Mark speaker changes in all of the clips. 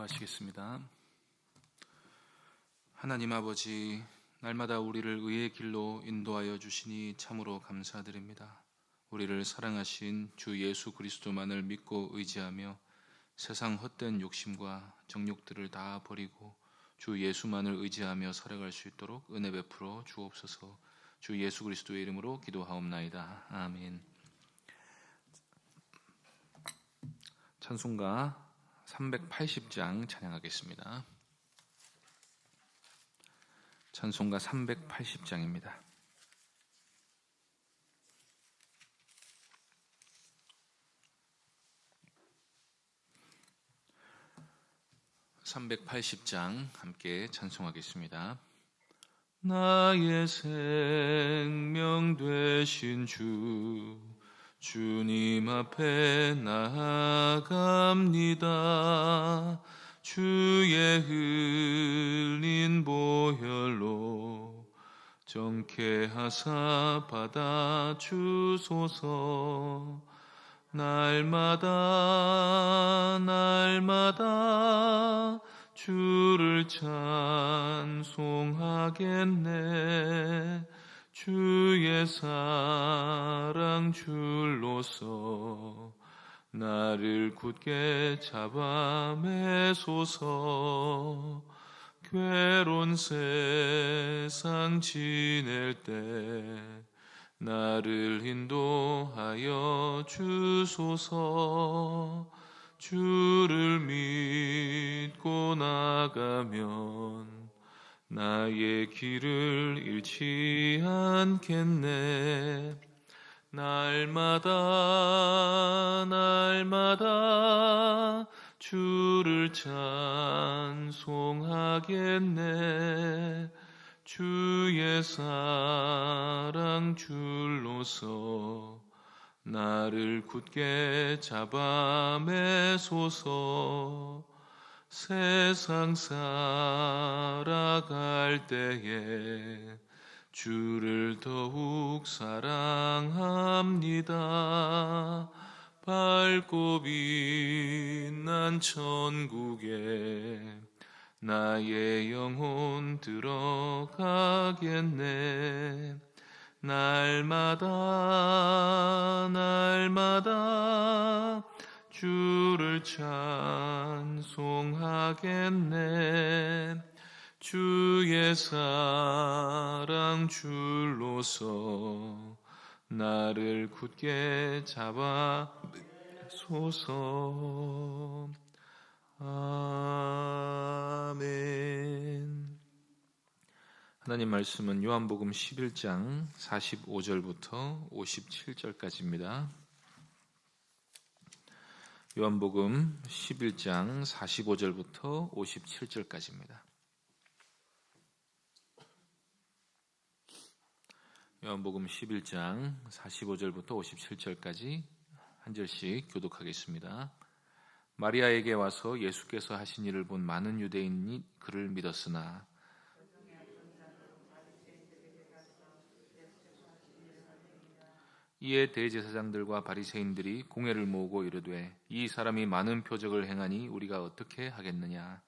Speaker 1: 기도하시겠습니다. 하나님 아버지, 날마다 우리를 의의 길로 인도하여 주시니 참으로 감사드립니다. 우리를 사랑하신 주 예수 그리스도만을 믿고 의지하며 세상 헛된 욕심과 정욕들을 다 버리고 주 예수만을 의지하며 살아갈 수 있도록 은혜 베풀어 주옵소서. 주 예수 그리스도의 이름으로 기도하옵나이다. 아멘. 찬송가 380장 찬양하겠습니다. 찬송가 380장입니다. (380장) 함께 찬송하겠습니다. 나의 생명 되신 주님 앞에 나아갑니다. 주의 흘린 보혈로 정케 하사 받아 주소서. 날마다 주를 찬송하겠네. 주의 사랑 줄로서 나를 굳게 잡아 매소서. 괴로운 세상 지낼 때 나를 인도하여 주소서. 주를 믿고 나가면 나의 길을 잃지 않겠네. 날마다 주를 찬송하겠네. 주의 사랑 줄로서 나를 굳게 잡아 매소서. 세상 살아갈 때에 주를 더욱 사랑합니다. 밝고 빛난 천국에 나의 영혼 들어가겠네. 날마다 주를 찬송하겠네. 주의 사랑 줄로서 나를 굳게 잡아 소서. 아멘. 하나님 말씀은 요한복음 11장 45절부터 57절까지입니다. 요한복음 11장 45절부터 57절까지입니다. 요한복음 11장 45절부터 57절까지 한 절씩 교독하겠습니다. 마리아에게 와서 예수께서 하신 일을 본 많은 유대인이 그를 믿었으나 이에 대제사장들과 바리새인들이 공회를 모으고 이르되 이 사람이 많은 표적을 행하니 우리가 어떻게 하겠느냐.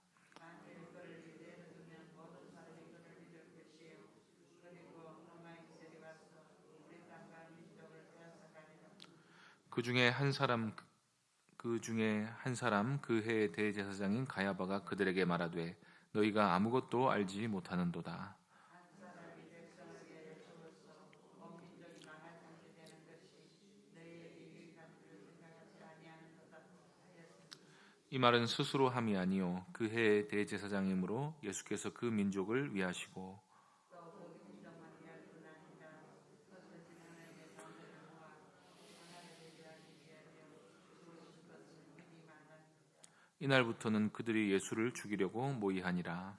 Speaker 1: 그 중에 한 사람 그 해의 대제사장인 가야바가 그들에게 말하되 너희가 아무것도 알지 못하는도다. 이 말은 스스로 함이 아니요 그 해의 대제사장이므로 예수께서 그 민족을 위하시고 이날부터는 그들이 예수를 죽이려고 모의하니라.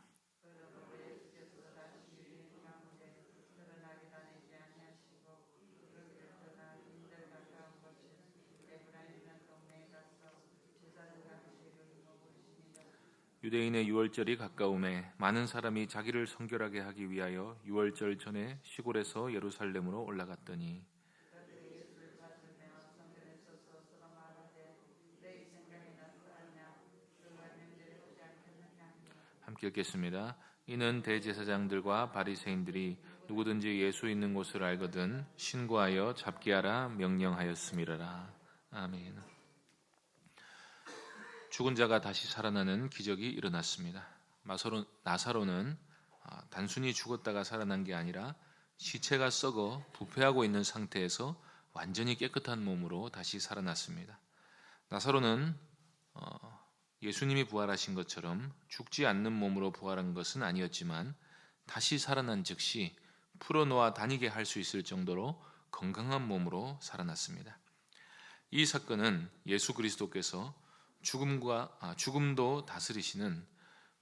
Speaker 1: 유대인의 유월절이 가까우매 많은 사람이 자기를 성결하게 하기 위하여 유월절 전에 시골에서 예루살렘으로 올라갔더니 읽겠습니다. 이는 대제사장들과 바리새인들이 누구든지 예수 있는 곳을 알거든 신고하여 잡게 하라 명령하였음이라. 아멘. 죽은 자가 다시 살아나는 기적이 일어났습니다. 나사로는 단순히 죽었다가 살아난 게 아니라 시체가 썩어 부패하고 있는 상태에서 완전히 깨끗한 몸으로 다시 살아났습니다. 나사로는 예수님이 부활하신 것처럼 죽지 않는 몸으로 부활한 것은 아니었지만 다시 살아난 즉시 풀어놓아 다니게 할 수 있을 정도로 건강한 몸으로 살아났습니다. 이 사건은 예수 그리스도께서 죽음도 다스리시는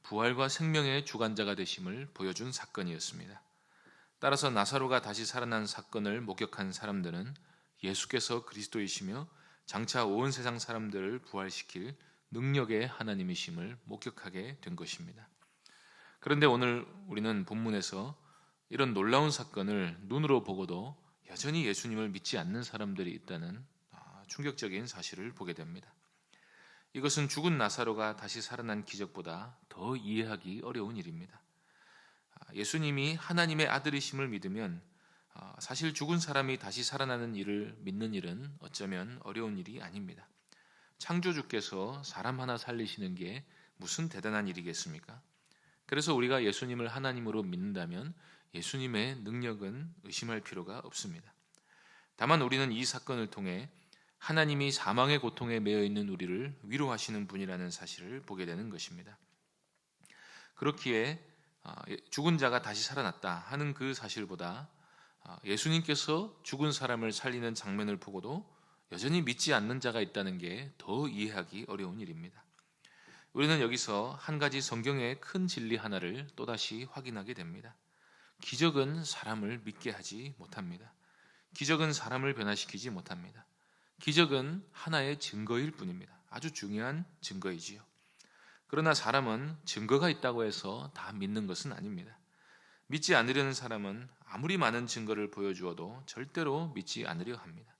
Speaker 1: 부활과 생명의 주관자가 되심을 보여준 사건이었습니다. 따라서 나사로가 다시 살아난 사건을 목격한 사람들은 예수께서 그리스도이시며 장차 온 세상 사람들을 부활시킬 능력의 하나님이심을 목격하게 된 것입니다. 그런데 오늘 우리는 본문에서 이런 놀라운 사건을 눈으로 보고도 여전히 예수님을 믿지 않는 사람들이 있다는 충격적인 사실을 보게 됩니다. 이것은 죽은 나사로가 다시 살아난 기적보다 더 이해하기 어려운 일입니다. 예수님이 하나님의 아들이심을 믿으면 사실 죽은 사람이 다시 살아나는 일을 믿는 일은 어쩌면 어려운 일이 아닙니다. 창조주께서 사람 하나 살리시는 게 무슨 대단한 일이겠습니까? 그래서 우리가 예수님을 하나님으로 믿는다면 예수님의 능력은 의심할 필요가 없습니다. 다만 우리는 이 사건을 통해 하나님이 사망의 고통에 매여 있는 우리를 위로하시는 분이라는 사실을 보게 되는 것입니다. 그렇기에 죽은 자가 다시 살아났다 하는 그 사실보다 예수님께서 죽은 사람을 살리는 장면을 보고도 여전히 믿지 않는 자가 있다는 게 더 이해하기 어려운 일입니다. 우리는 여기서 한 가지 성경의 큰 진리 하나를 또다시 확인하게 됩니다. 기적은 사람을 믿게 하지 못합니다. 기적은 사람을 변화시키지 못합니다. 기적은 하나의 증거일 뿐입니다. 아주 중요한 증거이지요. 그러나 사람은 증거가 있다고 해서 다 믿는 것은 아닙니다. 믿지 않으려는 사람은 아무리 많은 증거를 보여주어도 절대로 믿지 않으려 합니다.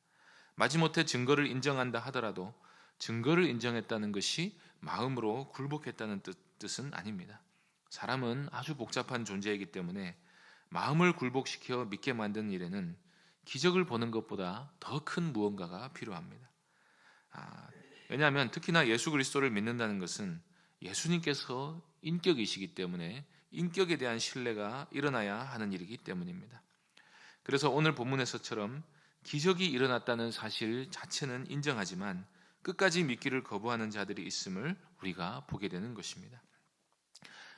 Speaker 1: 마지못해 증거를 인정한다 하더라도 증거를 인정했다는 것이 마음으로 굴복했다는 뜻은 아닙니다. 사람은 아주 복잡한 존재이기 때문에 마음을 굴복시켜 믿게 만드는 일에는 기적을 보는 것보다 더 큰 무언가가 필요합니다. 왜냐하면 특히나 예수 그리스도를 믿는다는 것은 예수님께서 인격이시기 때문에 인격에 대한 신뢰가 일어나야 하는 일이기 때문입니다. 그래서 오늘 본문에서처럼 기적이 일어났다는 사실 자체는 인정하지만 끝까지 믿기를 거부하는 자들이 있음을 우리가 보게 되는 것입니다.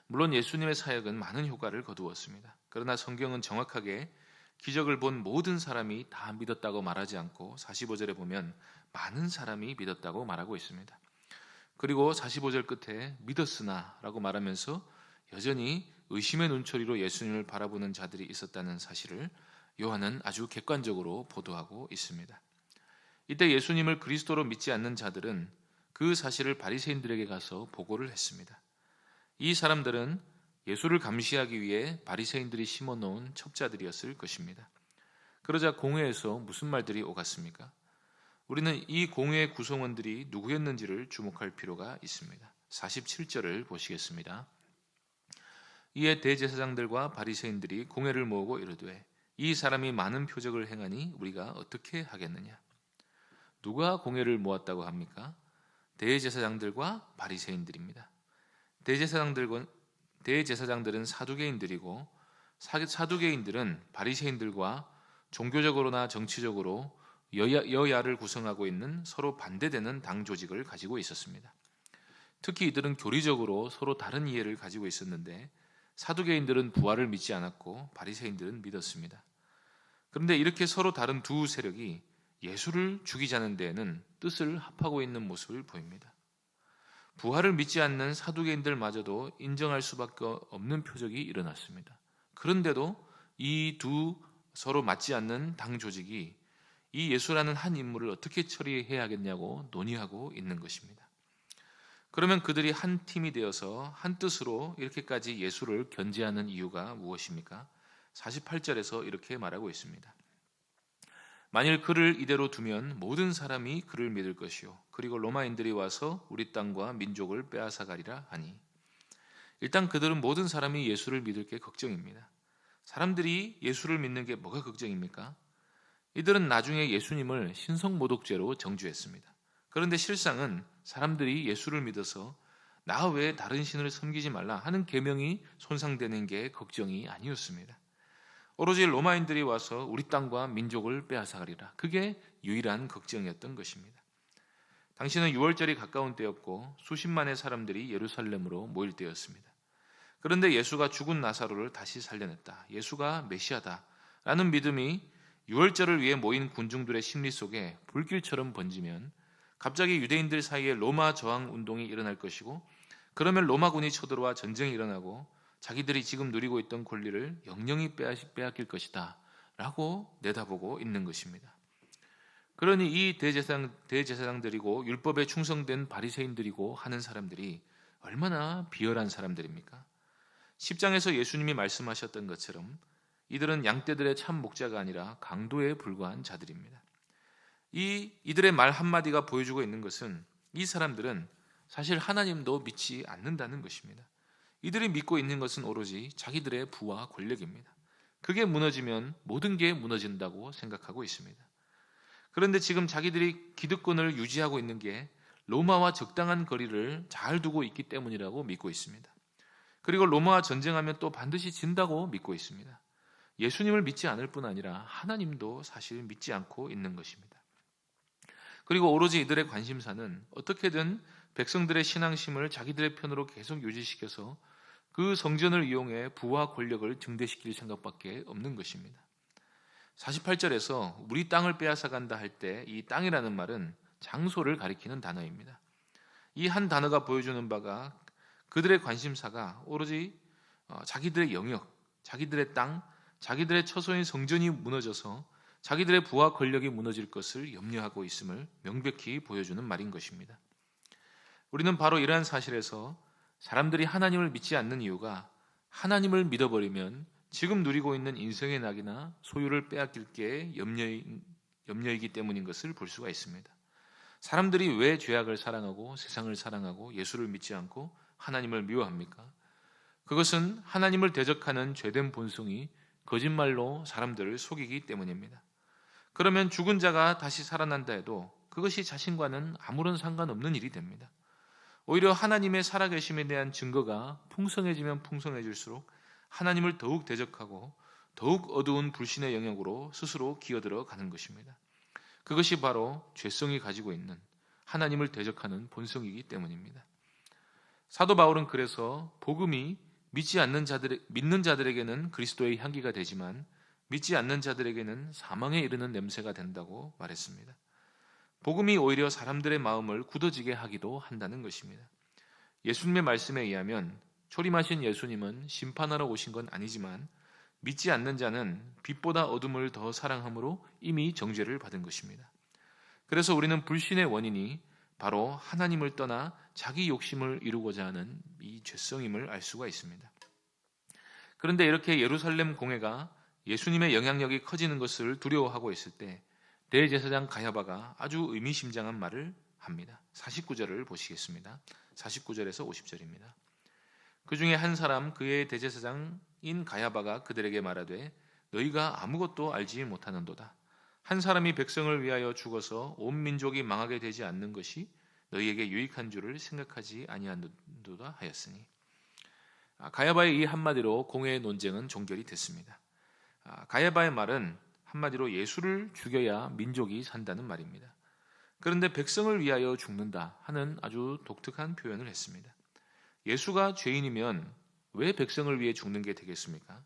Speaker 1: 물론 예수님의 사역은 많은 효과를 거두었습니다. 그러나 성경은 정확하게 기적을 본 모든 사람이 다 믿었다고 말하지 않고 45절에 보면 많은 사람이 믿었다고 말하고 있습니다. 그리고 45절 끝에 믿었으나 라고 말하면서 여전히 의심의 눈초리로 예수님을 바라보는 자들이 있었다는 사실을 요한은 아주 객관적으로 보도하고 있습니다. 이때 예수님을 그리스도로 믿지 않는 자들은 그 사실을 바리새인들에게 가서 보고를 했습니다. 이 사람들은 예수를 감시하기 위해 바리새인들이 심어놓은 첩자들이었을 것입니다. 그러자 공회에서 무슨 말들이 오갔습니까? 우리는 이 공회의 구성원들이 누구였는지를 주목할 필요가 있습니다. 47절을 보시겠습니다. 이에 대제사장들과 바리새인들이 공회를 모으고 이르되 이 사람이 많은 표적을 행하니 우리가 어떻게 하겠느냐? 누가 공회를 모았다고 합니까? 대제사장들과 바리새인들입니다. 대제사장들은 사두개인들이고 사두개인들은 바리새인들과 종교적으로나 정치적으로 여야를 구성하고 있는 서로 반대되는 당 조직을 가지고 있었습니다. 특히 이들은 교리적으로 서로 다른 이해를 가지고 있었는데 사두개인들은 부활을 믿지 않았고 바리새인들은 믿었습니다. 그런데 이렇게 서로 다른 두 세력이 예수를 죽이자는 데에는 뜻을 합하고 있는 모습을 보입니다. 부활을 믿지 않는 사두개인들마저도 인정할 수밖에 없는 표적이 일어났습니다. 그런데도 이 두 서로 맞지 않는 당 조직이 이 예수라는 한 인물을 어떻게 처리해야겠냐고 논의하고 있는 것입니다. 그러면 그들이 한 팀이 되어서 한 뜻으로 이렇게까지 예수를 견제하는 이유가 무엇입니까? 48절에서 이렇게 말하고 있습니다. 만일 그를 이대로 두면 모든 사람이 그를 믿을 것이요 그리고 로마인들이 와서 우리 땅과 민족을 빼앗아가리라 하니. 일단 그들은 모든 사람이 예수를 믿을 게 걱정입니다. 사람들이 예수를 믿는 게 뭐가 걱정입니까? 이들은 나중에 예수님을 신성모독죄로 정죄했습니다. 그런데 실상은 사람들이 예수를 믿어서 나 외에 다른 신을 섬기지 말라 하는 계명이 손상되는 게 걱정이 아니었습니다. 오로지 로마인들이 와서 우리 땅과 민족을 빼앗아가리라. 그게 유일한 걱정이었던 것입니다. 당시는 6월절이 가까운 때였고 수십만의 사람들이 예루살렘으로 모일 때였습니다. 그런데 예수가 죽은 나사로를 다시 살려냈다. 예수가 메시아다라는 믿음이 6월절을 위해 모인 군중들의 심리 속에 불길처럼 번지면 갑자기 유대인들 사이에 로마 저항 운동이 일어날 것이고, 그러면 로마군이 쳐들어와 전쟁이 일어나고 자기들이 지금 누리고 있던 권리를 영영히 빼앗길 것이다 라고 내다보고 있는 것입니다. 그러니 이 대제사장들이고 율법에 충성된 바리새인들이고 하는 사람들이 얼마나 비열한 사람들입니까? 10장에서 예수님이 말씀하셨던 것처럼 이들은 양떼들의 참 목자가 아니라 강도에 불과한 자들입니다. 이들의 말 한마디가 보여주고 있는 것은 이 사람들은 사실 하나님도 믿지 않는다는 것입니다. 이들이 믿고 있는 것은 오로지 자기들의 부와 권력입니다. 그게 무너지면 모든 게 무너진다고 생각하고 있습니다. 그런데 지금 자기들이 기득권을 유지하고 있는 게 로마와 적당한 거리를 잘 두고 있기 때문이라고 믿고 있습니다. 그리고 로마와 전쟁하면 또 반드시 진다고 믿고 있습니다. 예수님을 믿지 않을 뿐 아니라 하나님도 사실 믿지 않고 있는 것입니다. 그리고 오로지 이들의 관심사는 어떻게든 백성들의 신앙심을 자기들의 편으로 계속 유지시켜서 그 성전을 이용해 부와 권력을 증대시킬 생각밖에 없는 것입니다. 48절에서 우리 땅을 빼앗아간다 할 때 이 땅이라는 말은 장소를 가리키는 단어입니다. 이 한 단어가 보여주는 바가 그들의 관심사가 오로지 자기들의 영역, 자기들의 땅, 자기들의 처소인 성전이 무너져서 자기들의 부와 권력이 무너질 것을 염려하고 있음을 명백히 보여주는 말인 것입니다. 우리는 바로 이러한 사실에서 사람들이 하나님을 믿지 않는 이유가 하나님을 믿어버리면 지금 누리고 있는 인생의 낙이나 소유를 빼앗길 게 염려이기 때문인 것을 볼 수가 있습니다. 사람들이 왜 죄악을 사랑하고 세상을 사랑하고 예수를 믿지 않고 하나님을 미워합니까? 그것은 하나님을 대적하는 죄된 본성이 거짓말로 사람들을 속이기 때문입니다. 그러면 죽은 자가 다시 살아난다 해도 그것이 자신과는 아무런 상관없는 일이 됩니다. 오히려 하나님의 살아계심에 대한 증거가 풍성해지면 풍성해질수록 하나님을 더욱 대적하고 더욱 어두운 불신의 영역으로 스스로 기어들어 가는 것입니다. 그것이 바로 죄성이 가지고 있는 하나님을 대적하는 본성이기 때문입니다. 사도 바울은 그래서 복음이 믿는 자들에게는 그리스도의 향기가 되지만 믿지 않는 자들에게는 사망에 이르는 냄새가 된다고 말했습니다. 복음이 오히려 사람들의 마음을 굳어지게 하기도 한다는 것입니다. 예수님의 말씀에 의하면 초림하신 예수님은 심판하러 오신 건 아니지만 믿지 않는 자는 빛보다 어둠을 더 사랑함으로 이미 정죄를 받은 것입니다. 그래서 우리는 불신의 원인이 바로 하나님을 떠나 자기 욕심을 이루고자 하는 이 죄성임을 알 수가 있습니다. 그런데 이렇게 예루살렘 공회가 예수님의 영향력이 커지는 것을 두려워하고 있을 때 대제사장 가야바가 아주 의미심장한 말을 합니다. 49절을 보시겠습니다. 49절에서 50절입니다. 그 중에 한 사람 그의 대제사장인 가야바가 그들에게 말하되 너희가 아무것도 알지 못하는도다. 한 사람이 백성을 위하여 죽어서 온 민족이 망하게 되지 않는 것이 너희에게 유익한 줄을 생각하지 아니한도다 하였으니. 가야바의 이 한마디로 공회의 논쟁은 종결이 됐습니다. 가야바의 말은 한마디로 예수를 죽여야 민족이 산다는 말입니다. 그런데 백성을 위하여 죽는다 하는 아주 독특한 표현을 했습니다. 예수가 죄인이면 왜 백성을 위해 죽는 게 되겠습니까?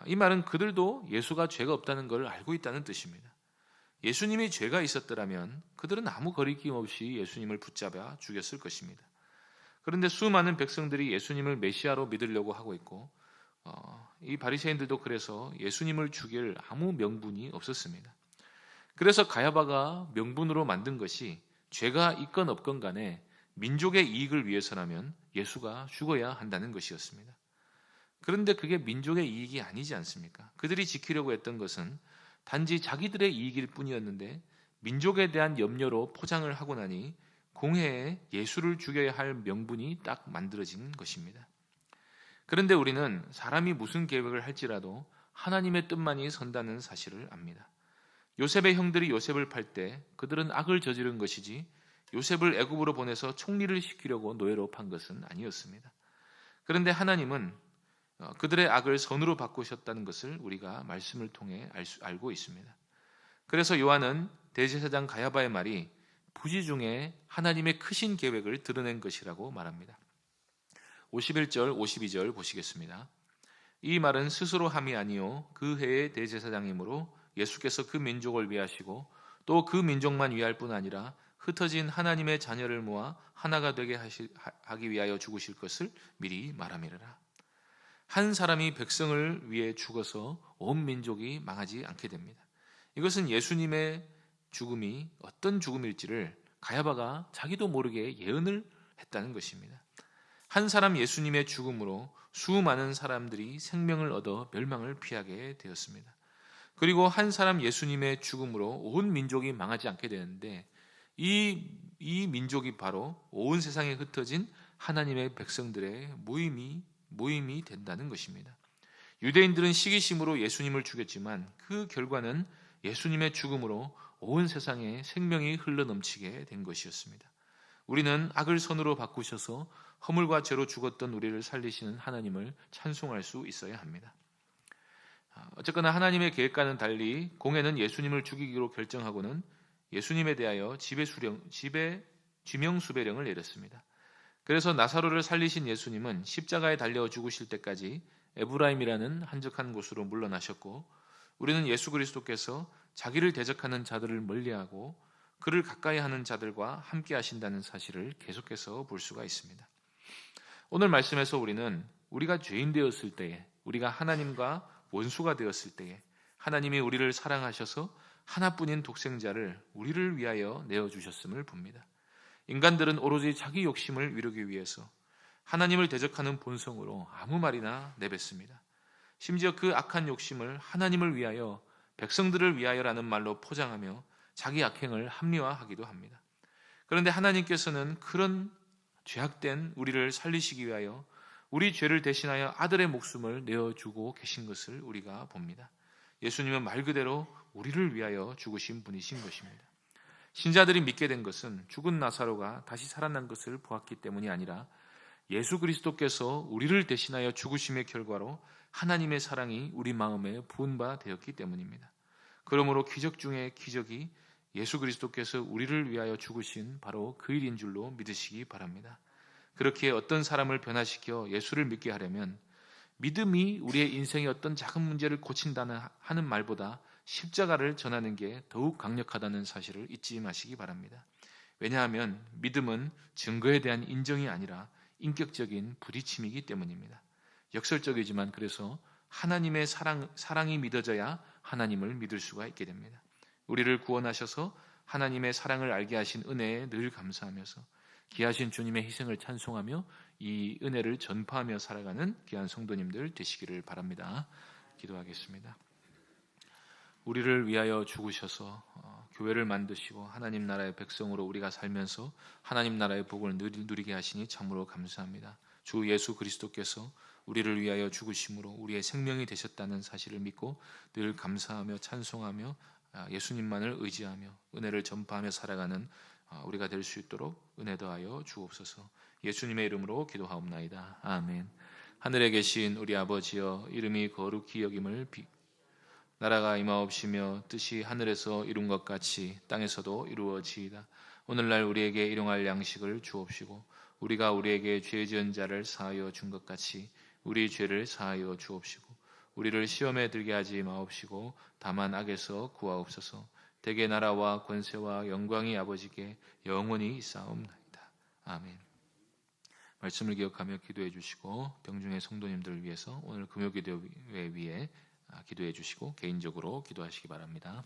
Speaker 1: 이 말은 그들도 예수가 죄가 없다는 걸 알고 있다는 뜻입니다. 예수님이 죄가 있었더라면 그들은 아무 거리낌 없이 예수님을 붙잡아 죽였을 것입니다. 그런데 수많은 백성들이 예수님을 메시아로 믿으려고 하고 있고 이 바리새인들도 그래서 예수님을 죽일 아무 명분이 없었습니다. 그래서 가야바가 명분으로 만든 것이 죄가 있건 없건 간에 민족의 이익을 위해서라면 예수가 죽어야 한다는 것이었습니다. 그런데 그게 민족의 이익이 아니지 않습니까? 그들이 지키려고 했던 것은 단지 자기들의 이익일 뿐이었는데 민족에 대한 염려로 포장을 하고 나니 공회에 예수를 죽여야 할 명분이 딱 만들어진 것입니다. 그런데 우리는 사람이 무슨 계획을 할지라도 하나님의 뜻만이 선다는 사실을 압니다. 요셉의 형들이 요셉을 팔 때 그들은 악을 저지른 것이지 요셉을 애굽으로 보내서 총리를 시키려고 노예로 판 것은 아니었습니다. 그런데 하나님은 그들의 악을 선으로 바꾸셨다는 것을 우리가 말씀을 통해 알고 있습니다. 그래서 요한은 대제사장 가야바의 말이 부지 중에 하나님의 크신 계획을 드러낸 것이라고 말합니다. 51절, 52절 보시겠습니다. 이 말은 스스로 함이 아니요 그 해의 대제사장이므로 예수께서 그 민족을 위하시고 또 그 민족만 위할 뿐 아니라 흩어진 하나님의 자녀를 모아 하나가 되게 하기 위하여 죽으실 것을 미리 말함이라. 한 사람이 백성을 위해 죽어서 온 민족이 망하지 않게 됩니다. 이것은 예수님의 죽음이 어떤 죽음일지를 가야바가 자기도 모르게 예언을 했다는 것입니다. 한 사람 예수님의 죽음으로 수많은 사람들이 생명을 얻어 멸망을 피하게 되었습니다. 그리고 한 사람 예수님의 죽음으로 온 민족이 망하지 않게 되는데 이 민족이 바로 온 세상에 흩어진 하나님의 백성들의 모임이 된다는 것입니다. 유대인들은 시기심으로 예수님을 죽였지만 그 결과는 예수님의 죽음으로 온 세상에 생명이 흘러넘치게 된 것이었습니다. 우리는 악을 선으로 바꾸셔서 허물과 죄로 죽었던 우리를 살리시는 하나님을 찬송할 수 있어야 합니다. 어쨌거나 하나님의 계획과는 달리 공회는 예수님을 죽이기로 결정하고는 예수님에 대하여 지명수배령을 내렸습니다. 그래서 나사로를 살리신 예수님은 십자가에 달려 죽으실 때까지 에브라임이라는 한적한 곳으로 물러나셨고, 우리는 예수 그리스도께서 자기를 대적하는 자들을 멀리하고 그를 가까이 하는 자들과 함께 하신다는 사실을 계속해서 볼 수가 있습니다. 오늘 말씀에서 우리는 우리가 죄인 되었을 때에, 우리가 하나님과 원수가 되었을 때에 하나님이 우리를 사랑하셔서 하나뿐인 독생자를 우리를 위하여 내어주셨음을 봅니다. 인간들은 오로지 자기 욕심을 이루기 위해서 하나님을 대적하는 본성으로 아무 말이나 내뱉습니다. 심지어 그 악한 욕심을 하나님을 위하여, 백성들을 위하여라는 말로 포장하며 자기 악행을 합리화하기도 합니다. 그런데 하나님께서는 그런 죄악된 우리를 살리시기 위하여 우리 죄를 대신하여 아들의 목숨을 내어주고 계신 것을 우리가 봅니다. 예수님은 말 그대로 우리를 위하여 죽으신 분이신 것입니다. 신자들이 믿게 된 것은 죽은 나사로가 다시 살아난 것을 보았기 때문이 아니라 예수 그리스도께서 우리를 대신하여 죽으심의 결과로 하나님의 사랑이 우리 마음에 부은 바 되었기 때문입니다. 그러므로 기적 중에 기적이 예수 그리스도께서 우리를 위하여 죽으신 바로 그 일인 줄로 믿으시기 바랍니다. 그렇게 어떤 사람을 변화시켜 예수를 믿게 하려면 믿음이 우리의 인생의 어떤 작은 문제를 고친다는 하는 말보다 십자가를 전하는 게 더욱 강력하다는 사실을 잊지 마시기 바랍니다. 왜냐하면 믿음은 증거에 대한 인정이 아니라 인격적인 부딪힘이기 때문입니다. 역설적이지만 그래서 하나님의 사랑이 믿어져야 하나님을 믿을 수가 있게 됩니다. 우리를 구원하셔서 하나님의 사랑을 알게 하신 은혜에 늘 감사하면서 귀하신 주님의 희생을 찬송하며 이 은혜를 전파하며 살아가는 귀한 성도님들 되시기를 바랍니다. 기도하겠습니다. 우리를 위하여 죽으셔서 교회를 만드시고 하나님 나라의 백성으로 우리가 살면서 하나님 나라의 복을 누리게 하시니 참으로 감사합니다. 주 예수 그리스도께서 우리를 위하여 죽으심으로 우리의 생명이 되셨다는 사실을 믿고 늘 감사하며 찬송하며 예수님만을 의지하며 은혜를 전파하며 살아가는 우리가 될 수 있도록 은혜 더하여 주옵소서. 예수님의 이름으로 기도하옵나이다. 아멘. 하늘에 계신 우리 아버지여, 이름이 거룩히 여김을 나라가 임하옵시며 뜻이 하늘에서 이룬 것 같이 땅에서도 이루어지이다. 오늘날 우리에게 일용할 양식을 주옵시고 우리가 우리에게 죄 지은 자를 사하여 준 것 같이 우리 죄를 사하여 주옵시고 우리를 시험에 들게 하지 마옵시고 다만 악에서 구하옵소서. 대개 나라와 권세와 영광이 아버지께 영원히 있사옵나이다. 아멘. 말씀을 기억하며 기도해 주시고 병중의 성도님들을 위해서 오늘 금요기도회 위에 기도해 주시고 개인적으로 기도하시기 바랍니다.